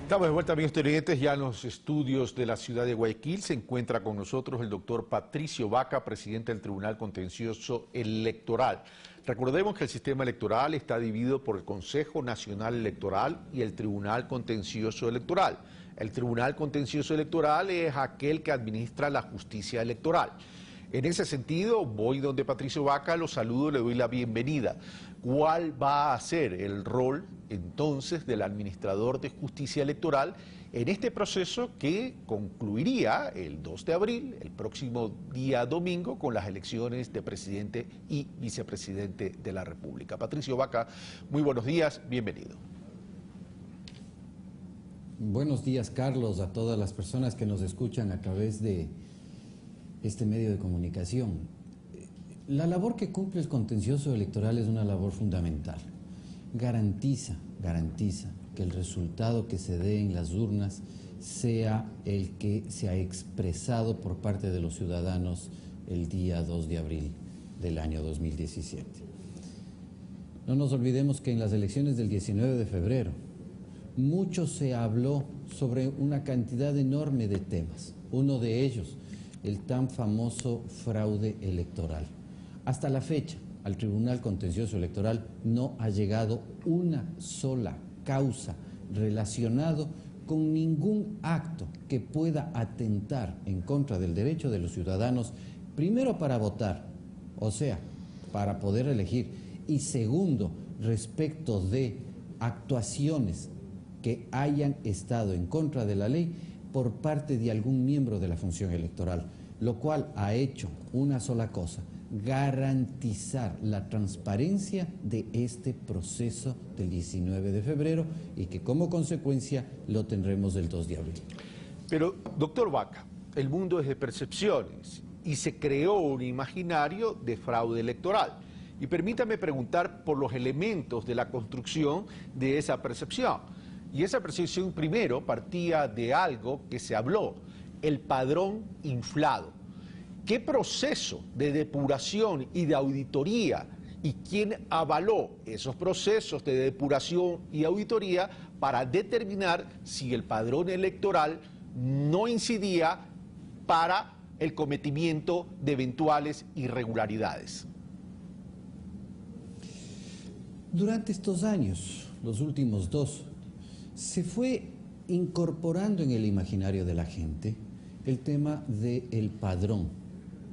Estamos de vuelta, amigos televidentes, ya en los estudios de la ciudad de Guayaquil. Se encuentra con nosotros el doctor Patricio Vaca, presidente del Tribunal Contencioso Electoral. Recordemos que el sistema electoral está dividido por el Consejo Nacional Electoral y el Tribunal Contencioso Electoral. El Tribunal Contencioso Electoral es aquel que administra la justicia electoral. En ese sentido, voy donde Patricio Vaca, lo saludo, le doy la bienvenida. ¿Cuál va a ser el rol, entonces, del administrador de justicia electoral en este proceso que concluiría el 2 de abril, el próximo día domingo, con las elecciones de presidente y vicepresidente de la República? Patricio Vaca, muy buenos días, bienvenido. Buenos días, Carlos, a todas las personas que nos escuchan a través de este medio de comunicación. La labor que cumple el contencioso electoral es una labor fundamental. Garantiza que el resultado que se dé en las urnas sea el que se ha expresado por parte de los ciudadanos el día 2 de abril del año 2017. No nos olvidemos que en las elecciones del 19 de febrero mucho se habló sobre una cantidad enorme de temas. Uno de ellos, el tan famoso fraude electoral. Hasta la fecha, al Tribunal Contencioso Electoral no ha llegado una sola causa relacionada con ningún acto que pueda atentar en contra del derecho de los ciudadanos, primero para votar, o sea, para poder elegir, y segundo, respecto de actuaciones que hayan estado en contra de la ley por parte de algún miembro de la función electoral, lo cual ha hecho una sola cosa: garantizar la transparencia de este proceso del 19 de febrero y que como consecuencia lo tendremos el 2 de abril. Pero, doctor Vaca, el mundo es de percepciones y se creó un imaginario de fraude electoral. Y permítame preguntar por los elementos de la construcción de esa percepción. Y esa percepción primero partía de algo que se habló: el padrón inflado. ¿Qué proceso de depuración y de auditoría y quién avaló esos procesos de depuración y auditoría para determinar si el padrón electoral no incidía para el cometimiento de eventuales irregularidades? Durante estos años, los últimos dos, se fue incorporando en el imaginario de la gente el tema del padrón.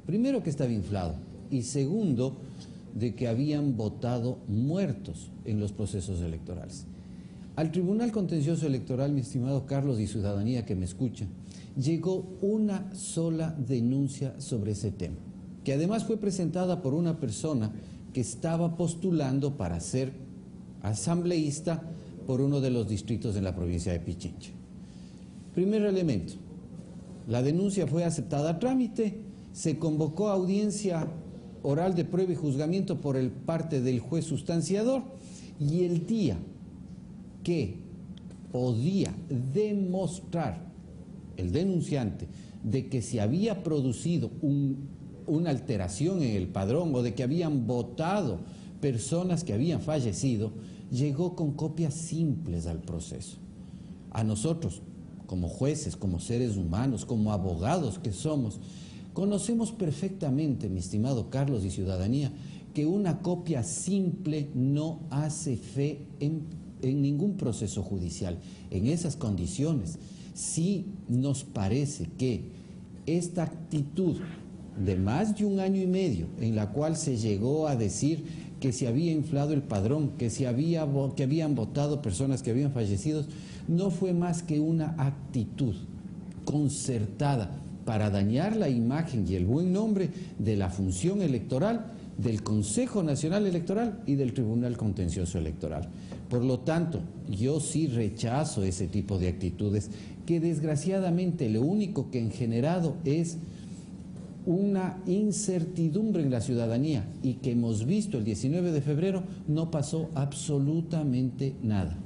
Primero, que estaba inflado, y segundo, de que habían votado muertos en los procesos electorales. Al Tribunal Contencioso Electoral, mi estimado Carlos y ciudadanía que me escucha, llegó una sola denuncia sobre ese tema, que además fue presentada por una persona que estaba postulando para ser asambleísta por uno de los distritos de la provincia de Pichincha. Primer elemento, la denuncia fue aceptada a trámite, se convocó a audiencia oral de prueba y juzgamiento por parte del juez sustanciador, y el día que podía demostrar el denunciante de que se había producido una alteración en el padrón o de que habían votado personas que habían fallecido, llegó con copias simples al proceso. A nosotros, como jueces, como seres humanos, como abogados que somos, conocemos perfectamente, mi estimado Carlos y ciudadanía, que una copia simple no hace fe en ningún proceso judicial. En esas condiciones, sí nos parece que esta actitud de más de un año y medio, en la cual se llegó a decir que se había inflado el padrón, que habían votado personas que habían fallecido, no fue más que una actitud concertada para dañar la imagen y el buen nombre de la función electoral, del Consejo Nacional Electoral y del Tribunal Contencioso Electoral. Por lo tanto, yo sí rechazo ese tipo de actitudes que desgraciadamente lo único que han generado es una incertidumbre en la ciudadanía, y que hemos visto el 19 de febrero no pasó absolutamente nada.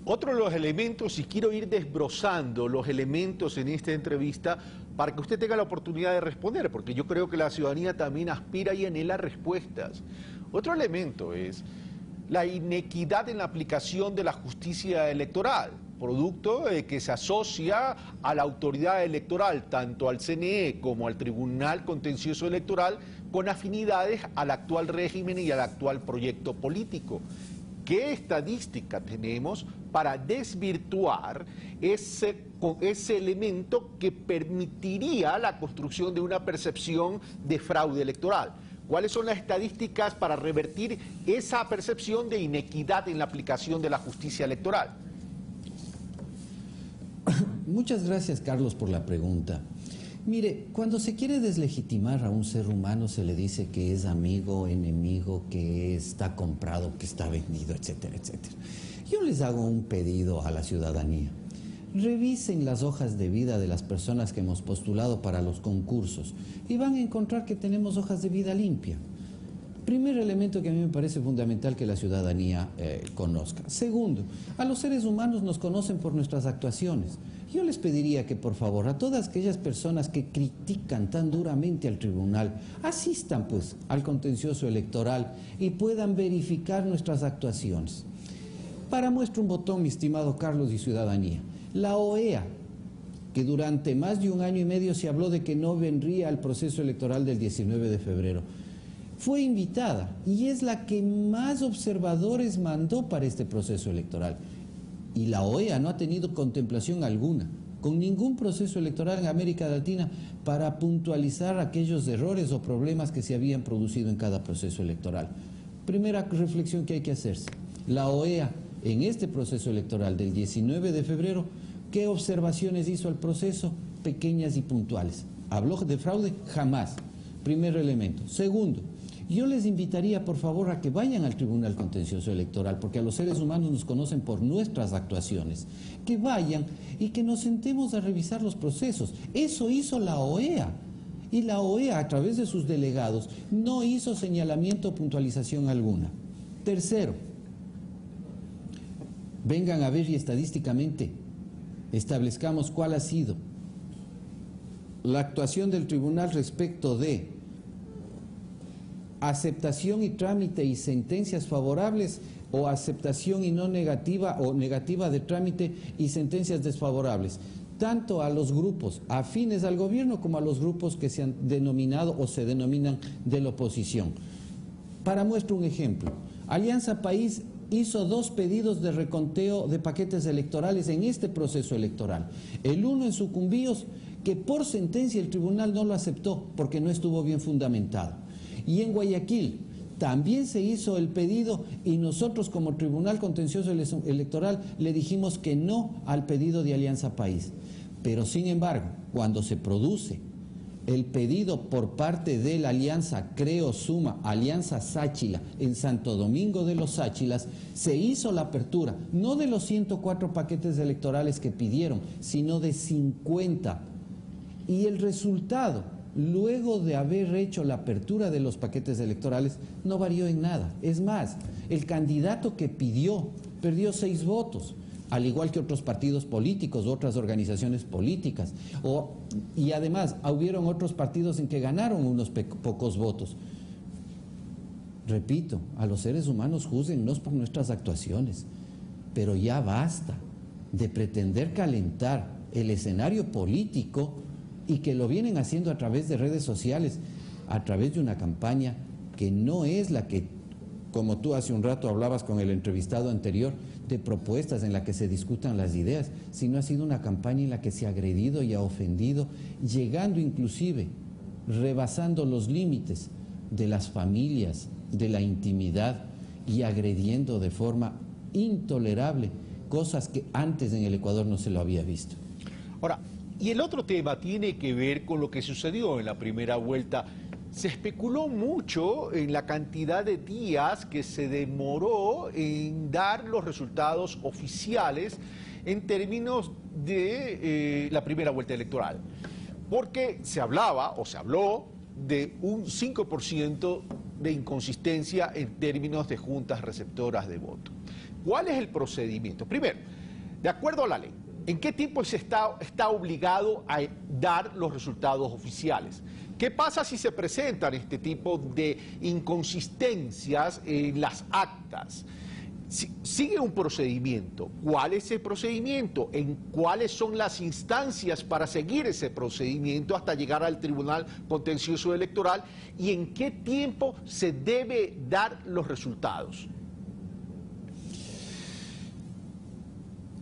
Otro de los elementos, y quiero ir desbrozando los elementos en esta entrevista para que usted tenga la oportunidad de responder, porque yo creo que la ciudadanía también aspira y anhela respuestas. Otro elemento es la inequidad en la aplicación de la justicia electoral. producto de que se asocia a la autoridad electoral, tanto al CNE como al Tribunal Contencioso Electoral, con afinidades al actual régimen y al actual proyecto político. ¿Qué estadística tenemos para desvirtuar ese elemento que permitiría la construcción de una percepción de fraude electoral? ¿Cuáles son las estadísticas para revertir esa percepción de inequidad en la aplicación de la justicia electoral? Muchas gracias, Carlos, por la pregunta. Mire, cuando se quiere deslegitimar a un ser humano se le dice que es amigo, enemigo, que está comprado, que está vendido, etcétera, etcétera. Yo les hago un pedido a la ciudadanía. Revisen las hojas de vida de las personas que hemos postulado para los concursos y van a encontrar que tenemos hojas de vida limpia. Primer elemento que a mí me parece fundamental que la ciudadanía conozca. Segundo, a los seres humanos nos conocen por nuestras actuaciones. Yo les pediría que, por favor, a todas aquellas personas que critican tan duramente al tribunal, asistan pues al contencioso electoral y puedan verificar nuestras actuaciones. Para muestra un botón, mi estimado Carlos y ciudadanía, la OEA, que durante más de un año y medio se habló de que no vendría al proceso electoral del 19 de febrero, fue invitada y es la que más observadores mandó para este proceso electoral. Y la OEA no ha tenido contemplación alguna con ningún proceso electoral en América Latina para puntualizar aquellos errores o problemas que se habían producido en cada proceso electoral. Primera reflexión que hay que hacerse. La OEA, en este proceso electoral del 19 de febrero, ¿qué observaciones hizo al proceso? Pequeñas y puntuales. ¿Habló de fraude? Jamás. Primer elemento. Segundo, yo les invitaría, por favor, a que vayan al Tribunal Contencioso Electoral, porque a los seres humanos nos conocen por nuestras actuaciones. Que vayan y que nos sentemos a revisar los procesos. Eso hizo la OEA. Y la OEA, a través de sus delegados, no hizo señalamiento o puntualización alguna. Tercero, vengan a ver y estadísticamente establezcamos cuál ha sido la actuación del tribunal respecto de aceptación y trámite y sentencias favorables o aceptación y no negativa o negativa de trámite y sentencias desfavorables, tanto a los grupos afines al gobierno como a los grupos que se han denominado o se denominan de la oposición. Para muestra un ejemplo, Alianza País hizo 2 pedidos de reconteo de paquetes electorales en este proceso electoral. El uno en Sucumbíos, que por sentencia el tribunal no lo aceptó porque no estuvo bien fundamentado. Y en Guayaquil también se hizo el pedido y nosotros como Tribunal Contencioso Electoral le dijimos que no al pedido de Alianza País. Pero sin embargo, cuando se produce el pedido por parte de la Alianza Creo Suma, Alianza Sáchila, en Santo Domingo de los Sáchilas, se hizo la apertura, no de los 104 paquetes electorales que pidieron, sino de 50. Y el resultado, luego de haber hecho la apertura de los paquetes electorales, no varió en nada. Es más, el candidato que perdió 6 votos, al igual que otros partidos políticos, otras organizaciones políticas. Y además, hubieron otros partidos en que ganaron unos pocos votos. Repito, a los seres humanos júzguennos por nuestras actuaciones, pero ya basta de pretender calentar el escenario político y que lo vienen haciendo a través de redes sociales, a través de una campaña que no es la que, como tú hace un rato hablabas con el entrevistado anterior, de propuestas en la que se discutan las ideas, sino ha sido una campaña en la que se ha agredido y ha ofendido, llegando inclusive, rebasando los límites de las familias, de la intimidad y agrediendo de forma intolerable cosas que antes en el Ecuador no se lo había visto. Ahora, y el otro tema tiene que ver con lo que sucedió en la primera vuelta. Se especuló mucho en la cantidad de días que se demoró en dar los resultados oficiales en términos de la primera vuelta electoral, porque se hablaba o se habló de un 5% de inconsistencia en términos de juntas receptoras de voto. ¿Cuál es el procedimiento? Primero, de acuerdo a la ley, ¿en qué tiempo se está obligado a dar los resultados oficiales? ¿Qué pasa si se presentan este tipo de inconsistencias en las actas? Sigue un procedimiento. ¿Cuál es ese procedimiento? ¿En cuáles son las instancias para seguir ese procedimiento hasta llegar al Tribunal Contencioso Electoral? ¿Y en qué tiempo se debe dar los resultados?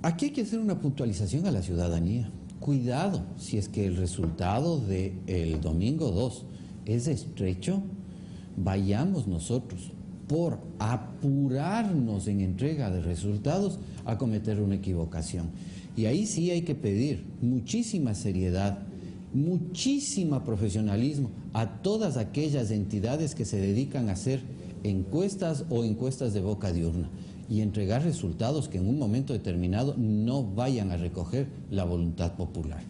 Aquí hay que hacer una puntualización a la ciudadanía. Cuidado, si es que el resultado del domingo 2 es estrecho, vayamos nosotros, por apurarnos en entrega de resultados, a cometer una equivocación. Y ahí sí hay que pedir muchísima seriedad, muchísimo profesionalismo a todas aquellas entidades que se dedican a hacer encuestas o encuestas de boca de urna y entregar resultados que en un momento determinado no vayan a recoger la voluntad popular.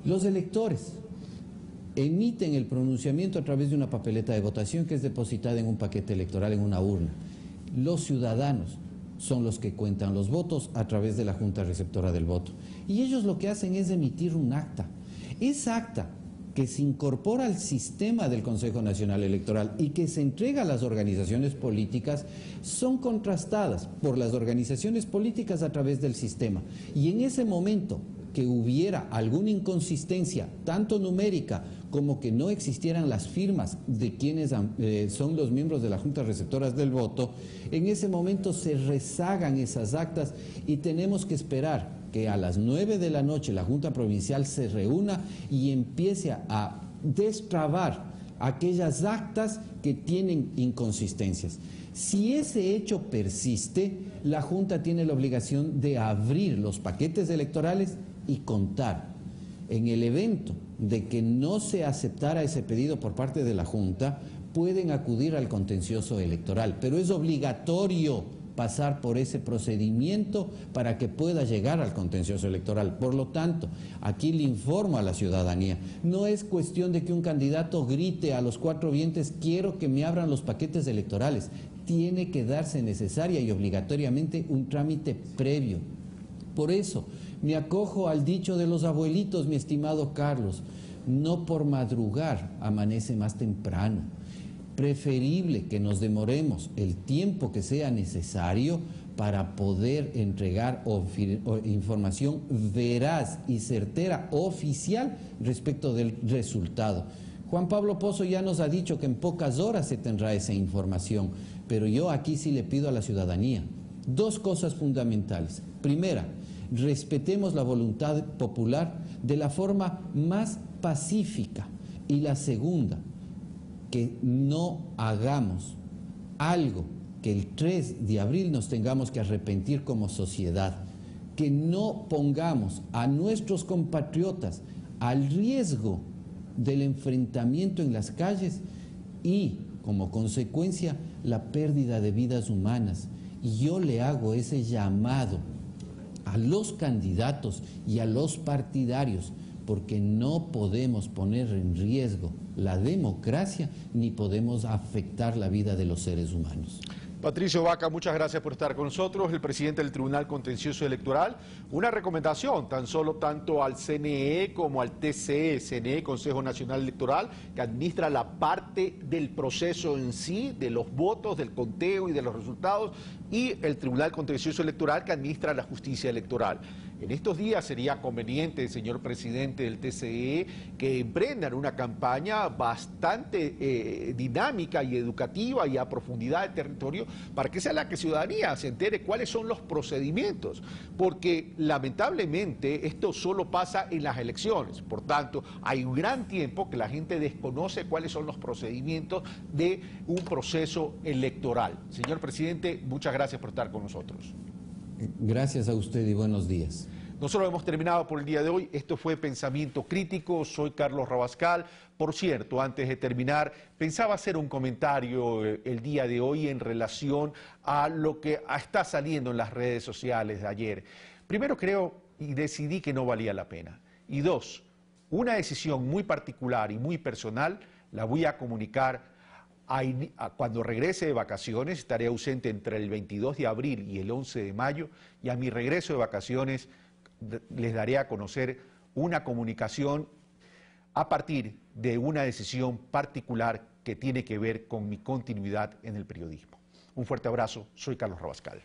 Los electores emiten el pronunciamiento a través de una papeleta de votación que es depositada en un paquete electoral en una urna. Los ciudadanos son los que cuentan los votos a través de la Junta Receptora del Voto. Y ellos lo que hacen es emitir un acta. Esa acta que se incorpora al sistema del Consejo Nacional Electoral y que se entrega a las organizaciones políticas son contrastadas por las organizaciones políticas a través del sistema. Y en ese momento que hubiera alguna inconsistencia, tanto numérica como que no existieran las firmas de quienes son los miembros de las juntas receptoras del voto, en ese momento se rezagan esas actas y tenemos que esperar que a las 9 de la noche la Junta Provincial se reúna y empiece a destrabar aquellas actas que tienen inconsistencias. Si ese hecho persiste, la Junta tiene la obligación de abrir los paquetes electorales y contar. En el evento de que no se aceptara ese pedido por parte de la Junta, pueden acudir al contencioso electoral, pero es obligatorio pasar por ese procedimiento para que pueda llegar al contencioso electoral. Por lo tanto, aquí le informo a la ciudadanía, no es cuestión de que un candidato grite a los cuatro vientos, quiero que me abran los paquetes electorales. Tiene que darse necesaria y obligatoriamente un trámite previo. Por eso, me acojo al dicho de los abuelitos, mi estimado Carlos, no por madrugar amanece más temprano. Preferible que nos demoremos el tiempo que sea necesario para poder entregar información veraz y certera, oficial, respecto del resultado. Juan Pablo Pozo ya nos ha dicho que en pocas horas se tendrá esa información, pero yo aquí sí le pido a la ciudadanía dos cosas fundamentales. Primera, respetemos la voluntad popular de la forma más pacífica. Y la segunda, que no hagamos algo que el 3 de abril nos tengamos que arrepentir como sociedad, que no pongamos a nuestros compatriotas al riesgo del enfrentamiento en las calles y, como consecuencia, la pérdida de vidas humanas. Y yo le hago ese llamado a los candidatos y a los partidarios, porque no podemos poner en riesgo la democracia ni podemos afectar la vida de los seres humanos. Patricio Vaca, muchas gracias por estar con nosotros, el presidente del Tribunal Contencioso Electoral. Una recomendación tanto al CNE como al TCE, CNE, Consejo Nacional Electoral, que administra la parte del proceso en sí, de los votos, del conteo y de los resultados, y el Tribunal Contencioso Electoral, que administra la justicia electoral. En estos días sería conveniente, señor presidente del TCE, que emprendan una campaña bastante dinámica y educativa y a profundidad del territorio para que sea la que ciudadanía se entere cuáles son los procedimientos, porque lamentablemente esto solo pasa en las elecciones. Por tanto, hay un gran tiempo que la gente desconoce cuáles son los procedimientos de un proceso electoral. Señor presidente, muchas gracias por estar con nosotros. Gracias a usted y buenos días. Nosotros hemos terminado por el día de hoy. Esto fue Pensamiento Crítico. Soy Carlos Rabascal. Por cierto, antes de terminar, pensaba hacer un comentario el día de hoy en relación a lo que está saliendo en las redes sociales de ayer. Primero, creo y decidí que no valía la pena. Y dos, una decisión muy particular y muy personal la voy a comunicar cuando regrese de vacaciones. Estaré ausente entre el 22 de abril y el 11 de mayo, y a mi regreso de vacaciones les daré a conocer una comunicación a partir de una decisión particular que tiene que ver con mi continuidad en el periodismo. Un fuerte abrazo, soy Carlos Rabascal.